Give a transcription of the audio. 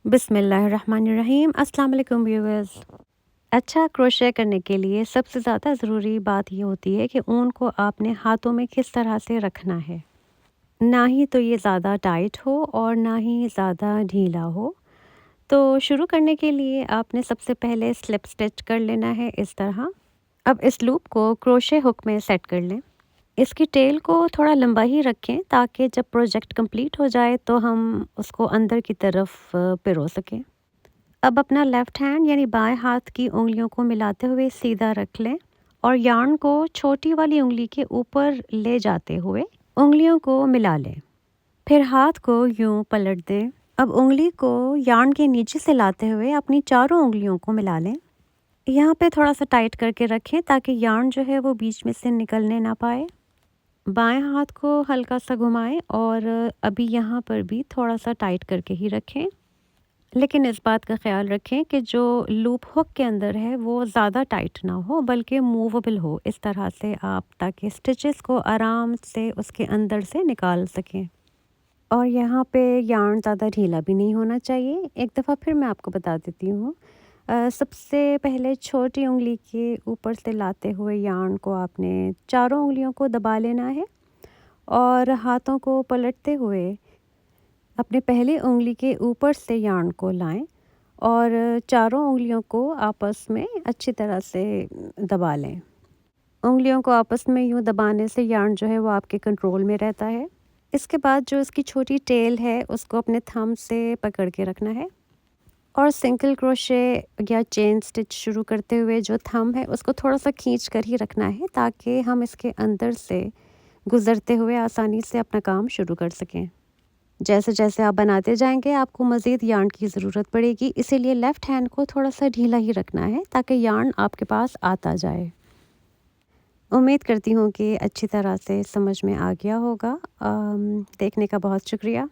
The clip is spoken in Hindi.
बिस्मिल्लाहिर्रहमानिर्रहीम। अस्सलाम वालेकुम व्यूअर्स। अच्छा क्रोशे करने के लिए सबसे ज़्यादा ज़रूरी बात ये होती है कि ऊन को आपने हाथों में किस तरह से रखना है। ना ही तो ये ज़्यादा टाइट हो और ना ही ज़्यादा ढीला हो। तो शुरू करने के लिए आपने सबसे पहले स्लिप स्टिच कर लेना है इस तरह। अब इस लूप को क्रोशे हुक में सेट कर लें। इसकी टेल को थोड़ा लंबा ही रखें ताकि जब प्रोजेक्ट कंप्लीट हो जाए तो हम उसको अंदर की तरफ पिरो सकें। अब अपना लेफ़्ट हैंड यानी बाएं हाथ की उंगलियों को मिलाते हुए सीधा रख लें और यार्न को छोटी वाली उंगली के ऊपर ले जाते हुए उंगलियों को मिला लें। फिर हाथ को यूं पलट दें। अब उंगली को यार्न के नीचे से लाते हुए अपनी चारों उंगलियों को मिला लें। यहाँ पे थोड़ा सा टाइट करके रखें ताकि यार्न जो है वो बीच में से निकलने ना पाए। बाएं हाथ को हल्का सा घुमाएं और अभी यहाँ पर भी थोड़ा सा टाइट करके ही रखें, लेकिन इस बात का ख्याल रखें कि जो लूप हुक के अंदर है वो ज़्यादा टाइट ना हो बल्कि मूवेबल हो, इस तरह से आप ताकि स्टिचेस को आराम से उसके अंदर से निकाल सकें। और यहाँ पे यार्न ज़्यादा ढीला भी नहीं होना चाहिए। एक दफ़ा फिर मैं आपको बता देती हूँ। सबसे पहले छोटी उंगली के ऊपर से लाते हुए यार्न को आपने चारों उंगलियों को दबा लेना है और हाथों को पलटते हुए अपने पहली उंगली के ऊपर से यार्न को लाएं और चारों उंगलियों को आपस में अच्छी तरह से दबा लें। उंगलियों को आपस में यूं दबाने से यार्न जो है वो आपके कंट्रोल में रहता है। इसके बाद जो इसकी छोटी टेल है उसको अपने थंब से पकड़ के रखना है और सिंगल क्रोशे या चेन स्टिच शुरू करते हुए जो थंब है उसको थोड़ा सा खींच कर ही रखना है ताकि हम इसके अंदर से गुजरते हुए आसानी से अपना काम शुरू कर सकें। जैसे जैसे आप बनाते जाएंगे आपको मज़ीद यार्न की ज़रूरत पड़ेगी, इसीलिए लेफ़्ट हैंड को थोड़ा सा ढीला ही रखना है ताकि यार्न आपके पास आता जाए। उम्मीद करती हूँ कि अच्छी तरह से समझ में आ गया होगा। देखने का बहुत शुक्रिया।